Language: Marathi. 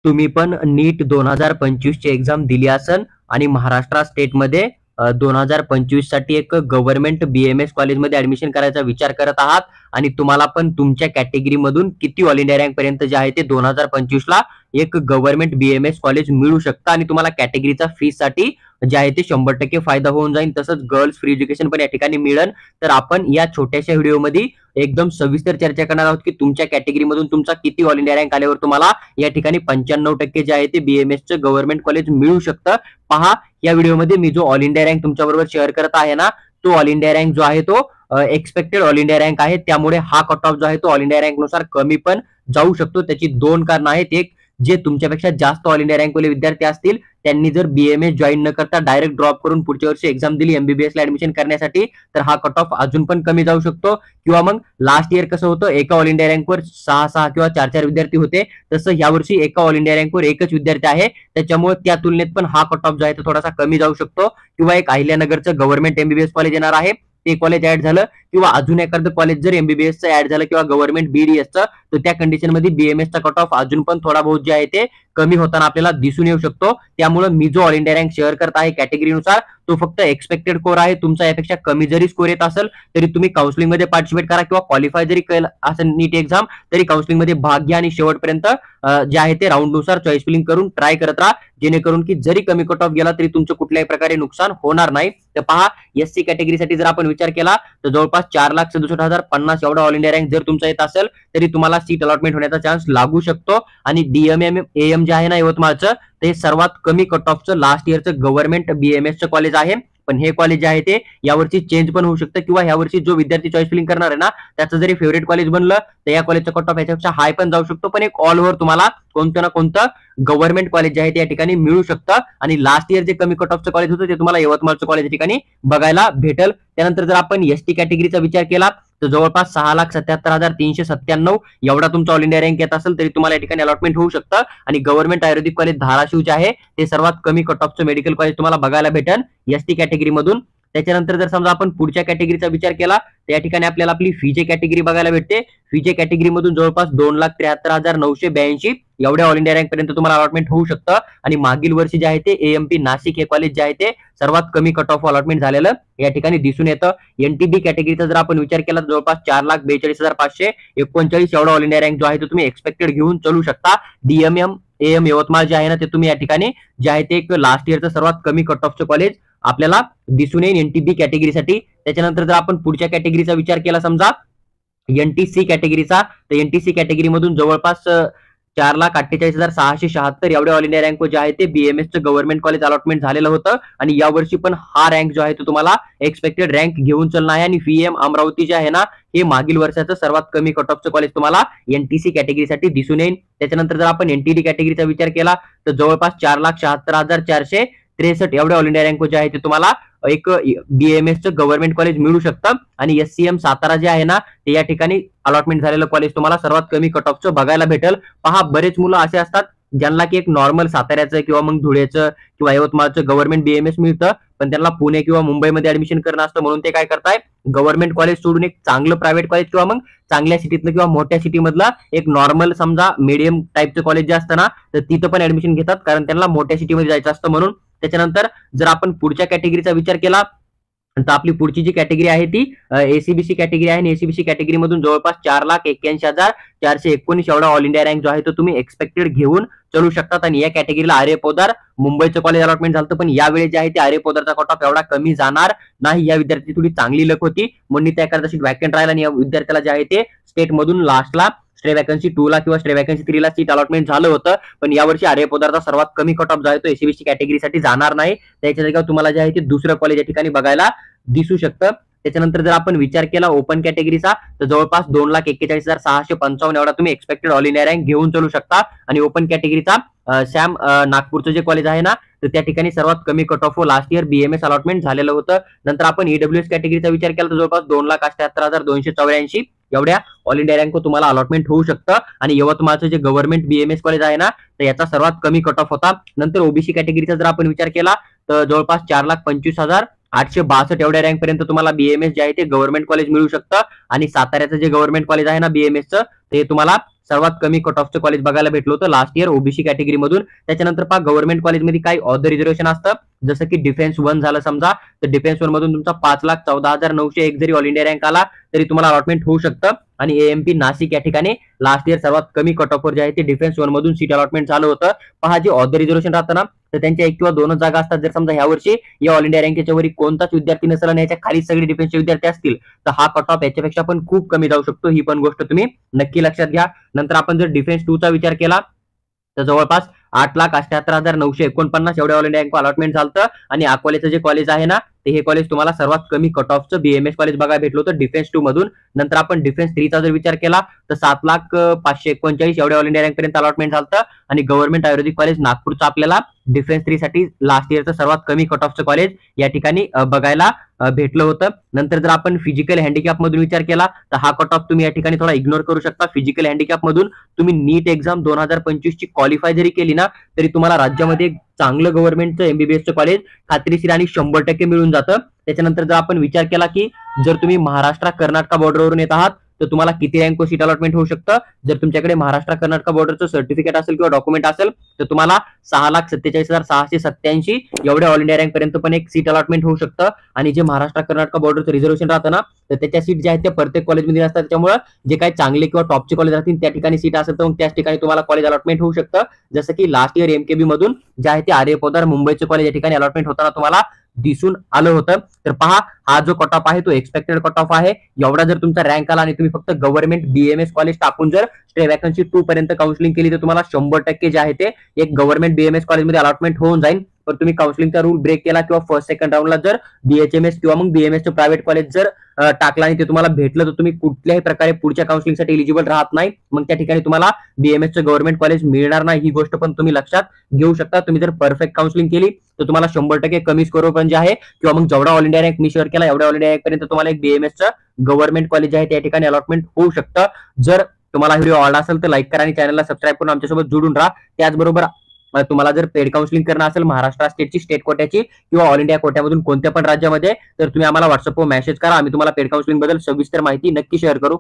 तुम्ही पण नीट 2025 ची एक्झाम दिली असन आणि महाराष्ट्र स्टेटमध्ये 2025 साठी एक गव्हर्नमेंट बीएमएस कॉलेजमध्ये ऍडमिशन करायचा विचार करत आहात आणि तुम्हाला पण तुमच्या कॅटेगरी मधून किती ऑल इंडिया रँक पर्यंत जे आहे ते 2025 ला एक गव्हर्नमेंट बीएमएस कॉलेज मिळू शकतं आणि तुम्हाला कॅटेगरीचा फीस साठी जे आहे ते 100% फायदा होऊन जाईल. तसंच गर्ल्स फ्री एज्युकेशन पण या ठिकाणी मिळेल. तर आपण या छोट्याशा व्हिडिओमध्ये एकदम सविस्तर चर्चा करणार आहोत की तुमच्या कॅटेगरी मधून तुमचा किती ऑल इंडिया रँक आल्यावर तुम्हाला या ठिकाणी 95% जे आहे ते बीएमएस चं गव्हर्नमेंट कॉलेज मिळू शकतं. पहा, या व्हिडिओमध्ये मी जो ऑल इंडिया रँक तुमच्याबरोबर शेअर करत आहे ना, तो ऑल इंडिया रँक जो आहे तो एक्सपेक्टेड ऑल इंडिया रँक आहे. त्यामुळे हा कट ऑफ जो आहे तो ऑल इंडिया रँक नुसार कमी पण जाऊ शकतो. त्याची दोन कारण आहेत. एक, जे तुमच्यापेक्षा जास्त ऑल इंडिया रँक वाले विद्यार्थी असतील त्यांनी जर बीएमएस जॉईन न करता डायरेक्ट ड्रॉप करून पुढच्या वर्षी एक्झाम दिली एमबीबीएस ला ऍडमिशन करण्यासाठी, तर हा कट ऑफ अजून पण कमी जाऊ शकतो. किंवा मग लास्ट इयर कसं होतं, एका ऑल इंडिया रँकवर 6 किंवा 4 विद्यार्थी होते, तसं यावर्षी एका ऑल इंडिया रँकवर एकच विद्यार्थी आहे. त्याच्यामुळे त्या तुलनेत पण हा कट ऑफ जो आहे तो थोडासा कमी जाऊ शकतो. किंवा एक अहिल्यानगरचं गव्हर्नमेंट एमबीबीएस कॉलेज येणार आहे, ते कॉलेज ऍड झालं, किंवा अजून एखादं कॉलेज जर एमबीबीएसचं ऍड झालं किंवा गव्हर्नमेंट बीडीएसचं, तर त्या कंडिशन मध्ये बीएमएसचा कट ऑफ अजून पण थोडा बहुत जे आहे ते कमी होताना आपल्याला दिसून येऊ शकतो. त्यामुळे मी जो ऑल इंडिया रँक शेअर करत आहे कॅटेगरीनुसार, तो फक्त एक्सपेक्टेड स्कोर आहे. तुमचा यापेक्षा कमी जरी स्कोर येत असेल तरी तुम्ही काउन्सिलिंग मध्ये पार्टिसिपेट करा किंवा क्वालिफाय जरी केलं असेल नीट एक्झाम तरी काउन्सिलिंग मध्ये भाग घ्या आणि शेवटपर्यंत जे आहे ते राऊंड नुसार चॉईस फिलिंग करून ट्राय करत राहा, जेणेकरून की जरी कमी कट ऑफ गेला तरी तुमचं कुठल्याही प्रकारे नुकसान होणार नाही. तर पहा, एससी कॅटेगरीसाठी जर आपण विचार केला तर जवळपास 4,67,050 एवढा ऑल इंडिया रँक जर तुमचा येत असेल तरी तुम्हाला सीट अलॉटमेंट होण्याचा चान्स लागू शकतो. आणि डीएमएम एएम जे आहे ना यवतमाळचं, ते सर्वात कमी कट ऑफचं लास्ट इयरचं गव्हर्नमेंट बीएमएसचं कॉलेज आहे. पण हे कॉलेज जे आहे ते यावर्षी चेंज पण होऊ शकतं, किंवा यावर्षी जो विद्यार्थी चॉईस फिलिंग करणार आहे ना त्याचं जरी फेवरेट कॉलेज बनलं तर या कॉलेजचा कट ऑफ याच्यापेक्षा हाय पण जाऊ शकतो. पण एक ऑल ओव्हर तुम्हाला कोणतं ना कोणतं गव्हर्नमेंट कॉलेज जे आहे ते या ठिकाणी मिळू शकतं. आणि लास्ट इयर जे कमी कट ऑफचं कॉलेज होतं ते तुम्हाला यवतमाळचं कॉलेज या ठिकाणी बघायला भेटेल. त्यानंतर जर आपण एसटी कॅटेगरीचा विचार केला तर जवळपास 6,77,397 एवढा तुमचा ऑल इंडिया रँक येत असेल तरी तुम्हाला या ठिकाणी अलॉटमेंट होऊ शकतं. आणि गव्हर्नमेंट आयुर्वेदिक कॉलेज धाराशिव जे आहे ते सर्वात कमी कट ऑफचं मेडिकल कॉलेज तुम्हाला बघायला भेटेल एसटी कॅटेगरी मधून. त्याच्यानंतर जर समजा आपण पुढच्या कॅटेगरीचा विचार केला तर या ठिकाणी आपल्याला आपली फीजे कॅटेगरी बघायला भेटते. फीजे कॅटेगरी मधून जवळपास 2,73,982 एवढ्या ऑल इंडिया रँक पर्यंत तुम्हाला अलॉटमेंट होऊ शकतं. आणि मागील वर्षी जे आहे ते एएमपी नाशिक हे कॉलेज जे आहे ते सर्वात कमी कट ऑफ अलॉटमेंट झालेलं या ठिकाणी दिसून येतं. एनटीबी कॅटेगरीचा जर आपण विचार केला तर जवळपास 4,42,539 एवढा ऑल इंडिया रँक जो आहे तो तुम्ही एक्सपेक्टेड घेऊन चलू शकता. डीएमएम एएम यवतमाळ जे आहे ना ते तुम्ही या ठिकाणी जे आहे ते एक लास्ट इयरचं सर्वात कमी कट ऑफचं कॉलेज आपल्याला दिसून येईल एनटीबी कॅटेगरीसाठी. त्याच्यानंतर जर आपण पुढच्या कॅटेगरीचा विचार केला समजा एनटीसी कॅटेगरीचा, तर एनटीसी कॅटेगरी मधून जवळपास 4,48,676 एवढे ऑल इंडिया रँक जे आहे ते बीएमएसचं गव्हर्नमेंट कॉलेज अलॉटमेंट झालेलं होतं. आणि यावर्षी पण हा रँक जो आहे तो तुम्हाला एक्सपेक्टेड रँक घेऊन चालणार आहे. आणि व्हीएम अमरावती जे आहे ना हे मागील वर्षाचं सर्वात कमी कट ऑफचं कॉलेज तुम्हाला एनटीसी कॅटेगरीसाठी दिसून येईल. त्याच्यानंतर जर आपण एनटीडी कॅटेगरीचा विचार केला तर जवळपास 4,76,463 एवढे ऑल इंडिया रँक जे आहे ते तुम्हाला एक बीएमएसचं गव्हर्नमेंट कॉलेज मिळू शकतं. आणि एससीएम सातारा जे आहे ना ते या ठिकाणी अलॉटमेंट झालेलं कॉलेज तुम्हाला सर्वात कमी कट ऑफचं बघायला भेटेल. पहा, बरेच मुलं असे असतात ज्यांना की एक नॉर्मल साताऱ्याचं किंवा मग धुळेचं किंवा यवतमाळचं गव्हर्नमेंट बीएमएस मिळतं, पण त्यांना पुणे किंवा मुंबईमध्ये ऍडमिशन करणं असतं. म्हणून ते काय करताय, गव्हर्नमेंट कॉलेज सोडून एक चांगलं प्रायव्हेट कॉलेज किंवा मग चांगल्या सिटीतलं किंवा मोठ्या सिटीमधलं एक नॉर्मल समजा मीडियम टाईपचं कॉलेज जे असतं ना तर तिथं पण ऍडमिशन घेतात, कारण त्यांना मोठ्या सिटीमध्ये जायचं असतं म्हणून. त्याच्यानंतर जर आपण पुढच्या कॅटेगरीचा विचार केला तर आपली पुढची जी कॅटेगरी आहे ती एसीबीसी कॅटेगरी आहे. आणि एसीबीसी कॅटेगरी मधून जवळपास 4,81,419 एवढा ऑल इंडिया रँक जो आहे तो तुम्ही एक्सपेक्टेड घेऊन चलू शकतात. आणि या कॅटेगरीला आर्य पोदार मुंबईचं कॉलेज अलॉटमेंट झालं, पण यावेळी जे आहे ते आर्य पोदारचा कट ऑफ एवढा कमी जाणार नाही. या विद्यार्थी थोडी चांगली लक होती म्हणून त्या एखाद्या व्हॅकंट राहिला आणि या विद्यार्थ्याला जे आहे ते स्टेट मधून लास्टला स्टे वॅकन्सी 2 ला किंवा स्टे वॅकन्सी 3 ला सीट अलॉटमेंट झालं होतं. पण यावर्षी आर्य पोदारचा सर्वात कमी कट ऑफ जो आहे तो एसीबीसी कॅटेगरीसाठी जाणार नाही. त्याच्या जागेवर तुम्हाला जे आहे ते दुसरं कॉलेज या ठिकाणी बघायला दिसू शकतं. त्याच्यानंतर जर आपण विचार केला ओपन कॅटेगरीचा तर जवळपास 2,41,655 एवढा तुम्ही एक्सपेक्टेड ऑल इंडिया रँक घेऊन चलू शकता. आणि ओपन कॅटेगरीचा सॅम नागपूरचं जे कॉलेज आहे ना तर त्या ठिकाणी सर्वात कमी cut off last year BMS allotment झालेलं होतं. नंतर आपण ईडब्ल्यूएस कॅटेगरीचा विचार केला तर जवळपास 2,78,284 एवढ्या ऑल इंडिया रँक तुम्हाला अलॉटमेंट होऊ शकतं. आणि यवतमाळचं जे गव्हर्नमेंट बीएमएस कॉलेज आहे ना तर याचा सर्वात कमी कट ऑफ होता. नंतर ओबीसी कॅटेगरीचा जर आपण विचार केला तर जवळपास 4,25,862 एवढ्या रँक पर्यंत तुम्हाला बीएमएस जे आहे ते गव्हर्नमेंट कॉलेज मिळू शकतं. आणि साताऱ्याचं जे गव्हर्नमेंट कॉलेज आहे ना बीएमएसचं ते तुम्हाला सर्वात कमी कट ऑफचं कॉलेज बघायला भेटलं होतं लास्ट इयर ओबीसी कॅटेगरी मधून. त्याच्यानंतर पहा गव्हर्नमेंट कॉलेजमध्ये काही ऑदर रिझर्वेशन असतं, जसं की डिफेन्स 1 झालं समजा, तर डिफेन्स 1 मधून तुमचा 5,14,901 जरी ऑल इंडिया रँक आला तरी तुम्हाला अलॉटमेंट होऊ शकतं. आणि एएमपी नाशिक या ठिकाणी लास्ट इयर सर्वात कमी कट ऑफवर जे आहे ते डिफेन्स 1 मधून सीट अलॉटमेंट झालं होतं. पहा जे ऑदर रिझर्वेशन राहतं ना, तर त्यांच्या 1 किंवा 2च जागा असतात. जर समजा ह्या वर्षी या ऑल इंडिया रँकेच्या वरी कोणताच विद्यार्थी नसेल आणि याच्या खाली सगळे डिफेन्सचे विद्यार्थी असतील, तर हा कट ऑफ याच्यापेक्षा पण खूप कमी जाऊ शकतो. ही पण गोष्ट तुम्ही नक्की लक्षात घ्या. नंतर आपण जर डिफेन्स 2 चा विचार केला तर जवळपास 8,78,949 एवढ्या ऑल इंडिया रँक अलॉटमेंट झालं. आणि अकोल्याचं जे कॉलेज आहे ना, ते हे कॉलेज तुम्हाला सर्वात कमी कट ऑफचं बीएमएस कॉलेज बघायला भेटलं होतं डिफेन्स 2 मधून. नंतर आपण डिफेन्स 3 चा जर विचार केला तर 7,539 एवढ्या ऑल इंडिया रँक पर्यंत अलॉटमेंट झालं. आणि गव्हर्नमेंट आयुर्वेदिक कॉलेज नागपूरचं आपल्याला डिफेन्स 3 साठी लास्ट इयरचं सर्वात कमी कट ऑफचं कॉलेज या ठिकाणी बघायला भेटलं होतं. नंतर जर आपण फिजिकल हँडिकॅप मधून विचार केला तर हा कट ऑफ तुम्ही या ठिकाणी थोडा इग्नोर करू शकता. फिजिकल हँडिकॅप मधून तुम्ही नीट एक्झाम 2025 ची क्वालिफाय जरी केली ना, तरी तुम्हाला राज्यामध्ये चांगलं गव्हर्नमेंटचं एमबीबीएसचं कॉलेज खात्रीशीर आणि 100% मिळून जातं. त्याच्यानंतर जर आपण विचार केला की जर तुम्ही महाराष्ट्र कर्नाटक बॉर्डरवरून येत आहात तर तुम्हाला किती रँक सीट अलॉटमेंट होऊ शकतं. जर तुमच्याकडे महाराष्ट्र कर्नाटक बॉर्डरचं सर्टिफिकेट असेल किंवा डॉक्युमेंट असेल तर तुम्हाला 6,47,687 एवढ्या ऑल इंडिया रँक पर्यंत पण एक सीट अलॉटमेंट होऊ शकतं. आणि जे महाराष्ट्र कर्नाटक बॉर्डरचं रिझर्वेशन राहतं ना, तर त्याच्या सीट ज्या आहेत त्या प्रत्येक कॉलेजमध्ये असतात. त्याच्यामुळे जे काही चांगले किंवा टॉपचे कॉलेज राहतील त्या ठिकाणी सीट असेल तर मग त्याच ठिकाणी तुम्हाला कॉलेज अलॉटमेंट होऊ शकतं. जसं की लास्ट इयर एमकेबी मधून जे आहे ते आर्य पोदार मुंबईचं कॉलेज या ठिकाणी अलॉटमेंट होताना तुम्हाला दिसून आलं होतं. तर पहा हा जो कट ऑफ आहे तो एक्सपेक्टेड कट ऑफ आहे. एवढा जर तुमचा रँक आला आणि तुम्ही फक्त गव्हर्नमेंट बीएमएस कॉलेज टाकून जर स्टे वॅकन्सी 2 पर्यंत काउन्सिलिंग केली तर तुम्हाला 100% जे आहे ते एक गव्हर्नमेंट बीएमएस कॉलेजमध्ये अलॉटमेंट होऊन जाईल. पण तुम्ही काउन्सिलिंगचा रूल ब्रेक केला किंवा फर्स्ट सेकंड राऊंडला जर बीएचएमएस किंवा मग बीएमएसचं प्रायव्हेट कॉलेज जर टाकला आणि ते तुम्हाला भेटलं तर तुम्ही कुठल्याही प्रकारे पुढच्या काउन्सिलिंगसाठी एलिजिबल राहत नाही. मग त्या ठिकाणी तुम्हाला बीएमएसचं गव्हर्नमेंट कॉलेज मिळणार नाही. ही गोष्ट पण तुम्ही लक्षात घेऊ शकता. तुम्ही जर परफेक्ट काउन्सिलिंग केली तर तुम्हाला 100% कमी स्कोर पण जे आहे किंवा मग जेवढा ऑल इंडिया रँक मी शेअर केला एवढ्या ऑल इंडिया रँक पर्यंत तुम्हाला एक बीएमएसचं गव्हर्नमेंट कॉलेज आहे त्या ठिकाणी अलॉटमेंट होऊ शकतं. जर तुम्हाला व्हिडिओ आवडला असेल तर लाईक करा आणि चॅनलला सबस्क्राईब करून आमच्यासोबत जोडून राहा. त्याचबरोबर तुम्हाला जर पेड काउन्सिलिंग करणं असेल महाराष्ट्र स्टेटची, स्टेट कोट्याची किंवा ऑल इंडिया कोट्यामधून कोणत्या पण राज्यामध्ये, तर तुम्ही आम्हाला व्हॉट्सअपवर मेसेज करा. आम्ही तुम्हाला पेड काउन्सिलिंग बद्दल सविस्तर माहिती नक्की शेअर करू.